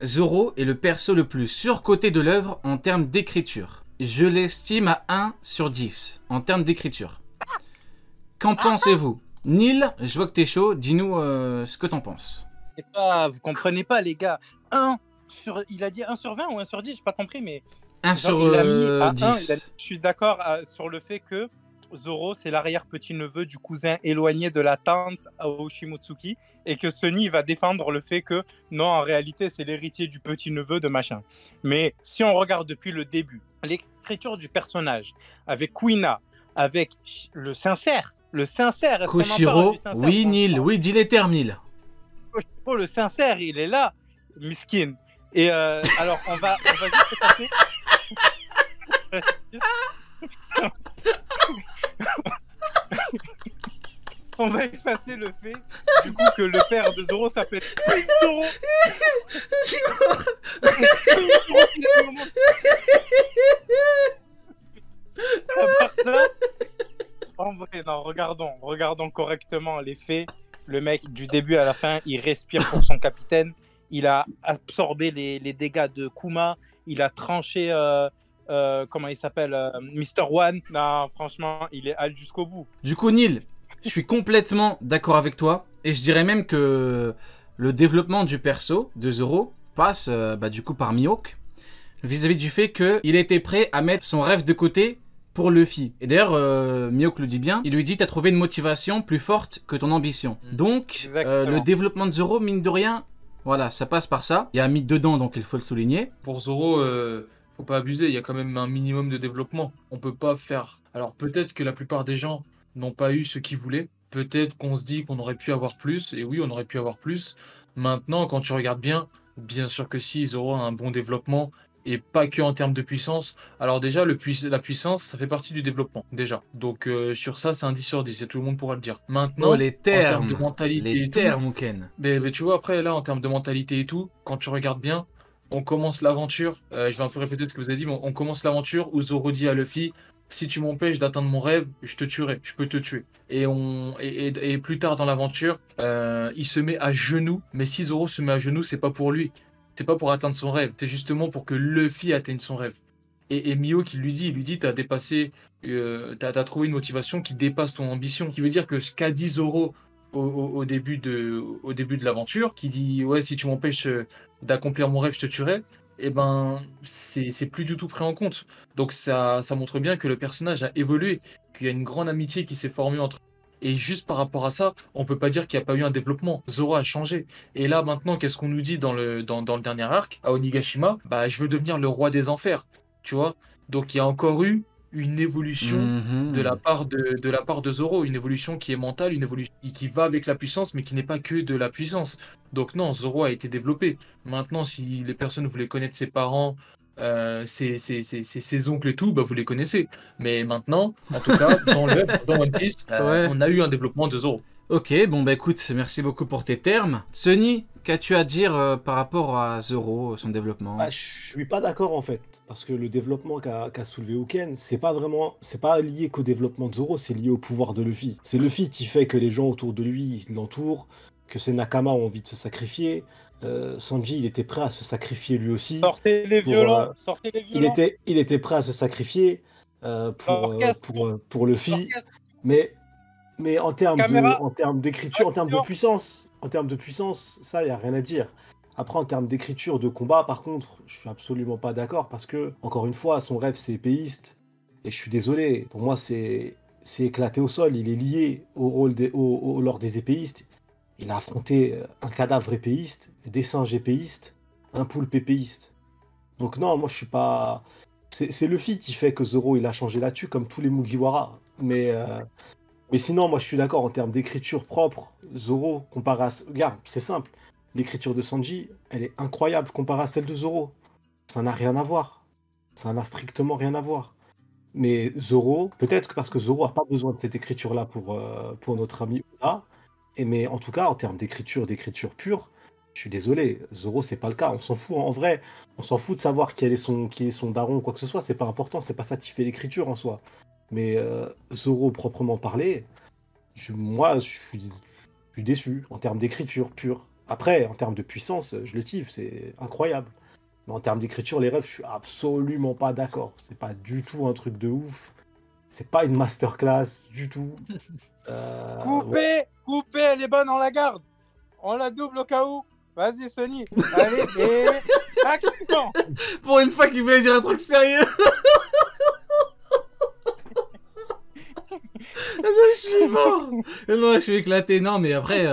Zoro est le perso le plus surcoté de l'œuvre en termes d'écriture. Je l'estime à 1 sur 10 en termes d'écriture. Qu'en pensez-vous? Neil, je vois que t'es chaud, dis-nous ce que t'en penses. Vous comprenez pas, les gars. Il a dit 1 sur 20 ou 1 sur 10, j'ai pas compris, mais 1 genre, sur il l'a mis à 1. 10. Je suis d'accord sur le fait que Zoro, c'est l'arrière-petit-neveu du cousin éloigné de la tante Aoshimotsuki, et que Sunny va défendre le fait que non, en réalité, c'est l'héritier du petit-neveu de machin. Mais si on regarde depuis le début, l'écriture du personnage, avec Kuina, avec le sincère, est-ce qu'on en parle Koshiro, du sincère? oui Neil, oui dis les termes Neil. Koshiro, le sincère, il est là, miskin. Et alors, on va juste passer... On va effacer le fait du coup que le père de Zoro s'appelle Zoro. À part ça, en vrai, non, regardons correctement les faits. Le mec, du début à la fin, il respire pour son capitaine. Il a absorbé les dégâts de Kuma. Il a tranché, comment il s'appelle, Mr. One. Non, franchement, il est all jusqu'au bout. Du coup Neil, je suis complètement d'accord avec toi. Et je dirais même que le développement du perso de Zoro passe du coup par Mihawk. Vis-à-vis du fait qu'il était prêt à mettre son rêve de côté pour Luffy. Et d'ailleurs, Mihawk le dit bien, il lui dit t'as trouvé une motivation plus forte que ton ambition. Donc, le développement de Zoro, mine de rien, voilà, ça passe par ça. Il y a un mythe dedans, donc il faut le souligner. Pour Zoro, faut pas abuser, il y a quand même un minimum de développement. On peut pas faire... Alors peut-être que la plupart des gens n'ont pas eu ce qu'ils voulaient. Peut-être qu'on se dit qu'on aurait pu avoir plus, et oui, on aurait pu avoir plus. Maintenant, quand tu regardes bien sûr que si, Zoro a un bon développement, et pas que en termes de puissance. Alors déjà, la puissance, ça fait partie du développement, déjà. Donc sur ça, c'est un 10 sur 10, et tout le monde pourra le dire. Maintenant, Oh les termes, en termes de mentalité les et termes, tout, Ken. mais tu vois, après, là, en termes de mentalité et tout, quand tu regardes bien, on commence l'aventure, je vais un peu répéter ce que vous avez dit, mais on commence l'aventure où Zoro dit à Luffy, si tu m'empêches d'atteindre mon rêve, je te tuerai, je peux te tuer. Et plus tard dans l'aventure, il se met à genoux, mais si Zoro se met à genoux, c'est pas pour lui, c'est pas pour atteindre son rêve, c'est justement pour que Luffy atteigne son rêve. Et Mihawk, il lui dit, t'as dépassé, t'as trouvé une motivation qui dépasse ton ambition. Ce qui veut dire que ce qu'a dit Zoro au début de l'aventure, qui dit, ouais, si tu m'empêches d'accomplir mon rêve, je te tuerai, et ben, c'est plus du tout pris en compte. Donc ça montre bien que le personnage a évolué, qu'il y a une grande amitié qui s'est formée entre eux. Et juste par rapport à ça, on peut pas dire qu'il n'y a pas eu un développement. Zoro a changé. Et là, maintenant, qu'est-ce qu'on nous dit dans le dernier arc, à Onigashima? Bah, je veux devenir le roi des enfers. Tu vois? Donc, il y a encore eu une évolution de la part de Zoro, une évolution qui est mentale, une évolution qui va avec la puissance, mais qui n'est pas que de la puissance. Donc non, Zoro a été développé. Maintenant, si les personnes voulaient connaître ses parents, ses oncles et tout, bah vous les connaissez. Mais maintenant, en tout cas, dans One Piece, Ouais. on a eu un développement de Zoro. Ok, bon bah écoute, merci beaucoup pour tes termes. Sunny, qu'as-tu à dire par rapport à Zoro, son développement? Je suis pas d'accord en fait, parce que le développement qu'a soulevé Uken, c'est pas lié qu'au développement de Zoro, c'est lié au pouvoir de Luffy. C'est Luffy qui fait que les gens autour de lui ils l'entourent, que ses Nakama ont envie de se sacrifier. Sanji, il était prêt à se sacrifier lui aussi. Sortez les violons, sortez les violons. Il était prêt à se sacrifier pour Luffy, mais en termes d'écriture, en termes de puissance, ça, il n'y a rien à dire. Après, en termes d'écriture, de combat, par contre, je suis absolument pas d'accord parce que, encore une fois, son rêve, c'est épéiste. Et je suis désolé, pour moi, c'est éclaté au sol. Il est lié au rôle au lore des épéistes. Il a affronté un cadavre épéiste, des singes épéistes, un poulpe épéiste. Donc non, moi, je suis pas... C'est Luffy qui fait que Zoro, il a changé là-dessus, comme tous les Mugiwara. Mais sinon, moi je suis d'accord en termes d'écriture propre. Zoro, comparé à. Regarde, c'est simple. L'écriture de Sanji, elle est incroyable comparée à celle de Zoro. Ça n'a rien à voir. Ça n'a strictement rien à voir. Mais Zoro, peut-être que parce que Zoro n'a pas besoin de cette écriture-là pour notre ami Oda. Mais en tout cas, en termes d'écriture pure, je suis désolé. Zoro, c'est pas le cas. On s'en fout. En vrai, on s'en fout de savoir qui est son daron ou quoi que ce soit. C'est pas important. C'est pas ça qui fait l'écriture en soi. Mais Zoro proprement parlé, moi je suis déçu en termes d'écriture pure. Après, en termes de puissance, je le kiffe, c'est incroyable. Mais en termes d'écriture, les rêves, je suis absolument pas d'accord. C'est pas du tout un truc de ouf. C'est pas une masterclass du tout. Coupé, elle est bonne, on la garde. On la double au cas où. Vas-y, Sony. Allez, et action. Pour une fois qu'il voulait dire un truc sérieux. Non, je suis mort. Non, je suis éclaté. Non, mais après,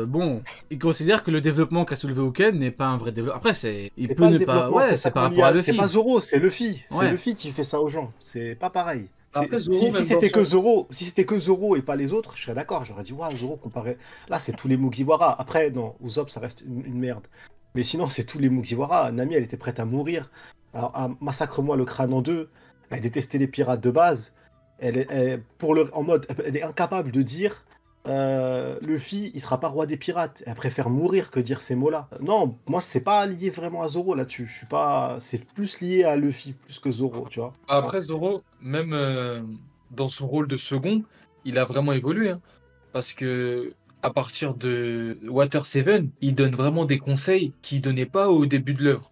bon, il considère que le développement qu'a soulevé Uken n'est pas un vrai développement. Après, il peut ne pas. Ouais, c'est par rapport à Luffy. C'est pas Zoro, c'est Luffy. Ouais. C'est Luffy qui fait ça aux gens. C'est pas pareil. Après, Zoro, Si c'était que Zoro, si c'était que Zoro et pas les autres, je serais d'accord. J'aurais dit, waouh, Zoro comparé. Là, c'est tous les Mugiwara. Après, non, Usopp, ça reste une merde. Mais sinon, c'est tous les Mugiwara. Nami, elle était prête à mourir. Alors, massacre-moi le crâne en deux. Elle détestait les pirates de base. Elle est incapable de dire Luffy, il sera pas roi des pirates. Elle préfère mourir que dire ces mots-là. Non, moi, c'est pas lié vraiment à Zoro là-dessus. Je suis pas. C'est plus lié à Luffy plus que Zoro, tu vois. Après, Zoro, même dans son rôle de second, il a vraiment évolué. Hein, parce que à partir de Water 7, il donne vraiment des conseils qu'il donnait pas au début de l'œuvre.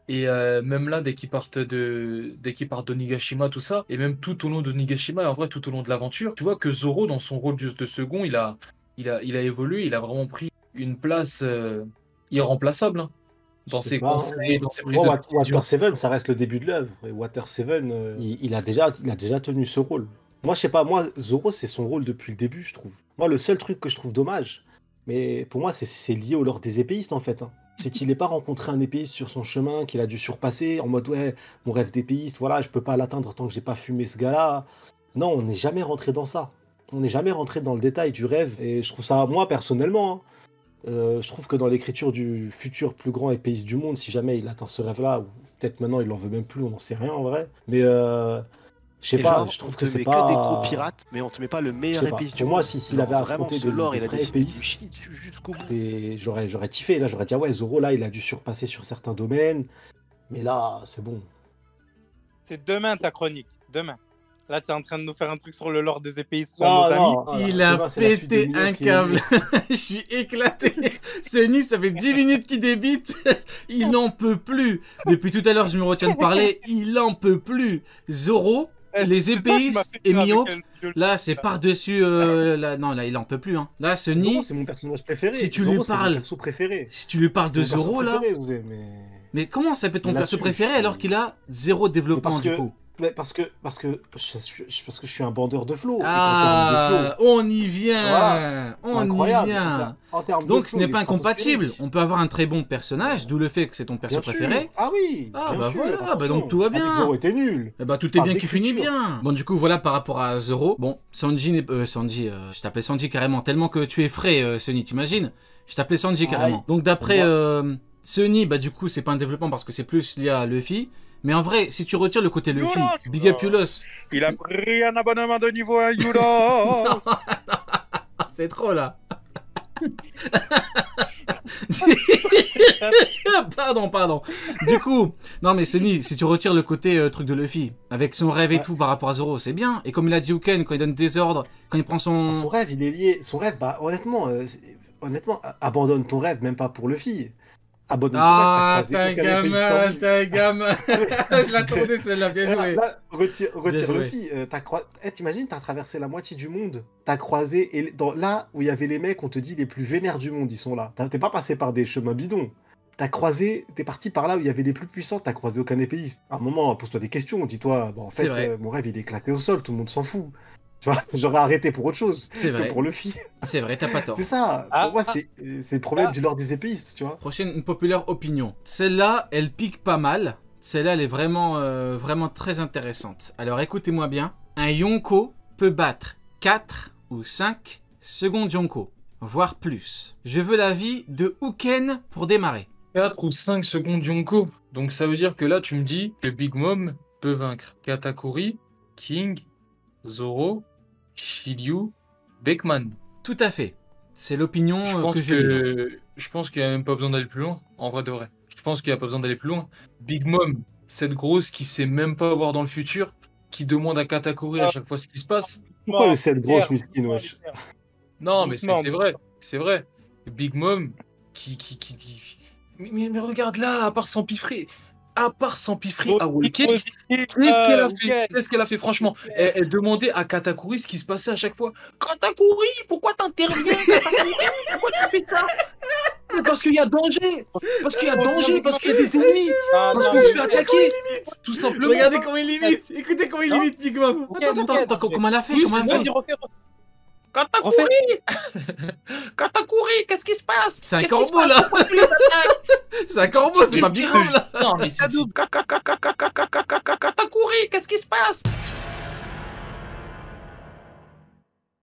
Et même là, dès qu'ils partent d'Onigashima, tout ça, et même tout au long d'Onigashima, et en vrai tout au long de l'aventure, tu vois que Zoro, dans son rôle de second, il a évolué, il a vraiment pris une place irremplaçable hein, dans ses conseils, dans ses prises de décision. Water 7, ça reste le début de l'œuvre. Et Water 7, il a déjà tenu ce rôle. Moi, je sais pas, moi, Zoro, c'est son rôle depuis le début, je trouve. Moi, le seul truc que je trouve dommage, mais pour moi, c'est lié au lore des épéistes, en fait. Hein. C'est qu'il n'ait pas rencontré un épéiste sur son chemin, qu'il a dû surpasser, en mode, ouais, mon rêve d'épéiste, voilà, je peux pas l'atteindre tant que j'ai pas fumé ce gars-là. Non, on n'est jamais rentré dans ça. On n'est jamais rentré dans le détail du rêve. Et je trouve ça, moi, personnellement, hein, je trouve que dans l'écriture du futur plus grand épéiste du monde, si jamais il atteint ce rêve-là, ou peut-être maintenant il en veut même plus, on n'en sait rien en vrai. Mais je sais pas, je trouve que c'est pas. On te met que des gros pirates, mais on te met pas le meilleur épéiste du monde. Pour moi, s'il avait affronté de l'or, il a vrais décidé épéistes, jusqu'au bout. j'aurais kiffé. Là, j'aurais dit, ah ouais, Zoro, là, il a dû surpasser sur certains domaines. Mais là, c'est bon. C'est demain ta chronique, demain. Là, tu es en train de nous faire un truc sur le lore des épéistes, sur nos amis. Il a pété un câble. Je suis éclaté. Sony, ça fait 10 minutes qu'il débite. Il n'en peut plus. Depuis tout à l'heure, je me retiens de parler. Il en peut plus. Zoro, les épéistes et Mihawk, là, c'est par-dessus. Non, là, il en peut plus. Hein. Là, Sony. C'est mon personnage préféré. Si tu lui parles. Si tu lui parles de Zoro, là. Mais comment ça peut être ton perso préféré alors qu'il a zéro développement du coup? Parce que je suis un bandeur de flow. Ah, on y vient. Voilà. On y vient. Donc ce n'est pas incompatible. On peut avoir un très bon personnage, d'où le fait que c'est ton perso préféré. Ah oui. Ah bah voilà, bah donc tout va bien. Zoro était nul. Bah tout est bien qui finit bien. Bon du coup voilà par rapport à Zoro. Bon Sanji n'est Sanji, je t'appelais Sanji carrément tellement que tu es frais Sunny, t'imagines? Je t'appelais Sanji carrément. Donc d'après Sunny, bah du coup c'est pas un développement parce que c'est plus lié à Luffy. Mais en vrai, si tu retires le côté Luffy, big up Yulos. Il a pris un abonnement de niveau 1 Yulos. C'est trop là. Pardon. Du coup, non mais Sunny, si tu retires le côté truc de Luffy, avec son rêve et tout par rapport à Zoro, c'est bien. Et comme il a dit Uken, quand il donne des ordres, quand il prend son... Son rêve, il est lié... Son rêve, bah honnêtement, abandonne ton rêve, même pas pour Luffy. Ah, t'es un gamin. Je l'attendais celle-là, bien joué. Retire Luffy. T'imagines, t'as traversé la moitié du monde. T'as croisé, et là où il y avait les mecs, on te dit les plus vénères du monde, ils sont là. T'es pas passé par des chemins bidons. T'as croisé, t'es parti par là où il y avait les plus puissants, t'as croisé aucun épéiste. À un moment, pose-toi des questions, dis-toi, en fait, mon rêve il est éclaté au sol, tout le monde s'en fout. Tu vois, j'aurais arrêté pour autre chose que pour Luffy. C'est vrai, t'as pas tort. C'est ça. Pour moi, c'est le problème du lore des épéistes, tu vois. Prochaine, une populaire opinion. Celle-là, elle pique pas mal. Celle-là, elle est vraiment, vraiment très intéressante. Alors, écoutez-moi bien. Un Yonko peut battre 4 ou 5 secondes Yonko, voire plus. Je veux l'avis de Uken pour démarrer. 4 ou 5 secondes Yonko. Donc, ça veut dire que là, tu me dis que Big Mom peut vaincre Katakuri, King, Zoro, Shiryu, Beckman. Tout à fait. C'est l'opinion que j'ai. Je pense qu'il n'y a même pas besoin d'aller plus loin, en vrai de vrai. Je pense qu'il n'y a pas besoin d'aller plus loin. Big Mom, cette grosse qui sait même pas voir dans le futur, qui demande à Katakuri à chaque fois ce qui se passe. Pourquoi le 7 grosse musquine, wesh? Non, mais c'est vrai. C'est vrai. Big Mom, qui dit. Mais regarde là, à part s'empiffrer. Awaken, qu'est-ce qu'elle a fait? Qu'est-ce qu'elle a fait, franchement? Elle demandait à Katakuri ce qui se passait à chaque fois. Katakuri, pourquoi t'interviens? Katakuri, pourquoi tu fais ça? Parce qu'il y a danger! Parce qu'il y a danger! Parce qu'il y a des ennemis! Parce qu'on se fait attaquer! Tout simplement! Regardez comment il limite! Écoutez comment il limite, Big Mom! Attends, comment elle a fait? Comment elle a fait? Katakuri! Katakuri, qu'est-ce qui se passe? C'est un corbeau là! C'est un corbeau, c'est pas Big Mom là! Non, mais c'est Katakuri, qu'est-ce qui se passe?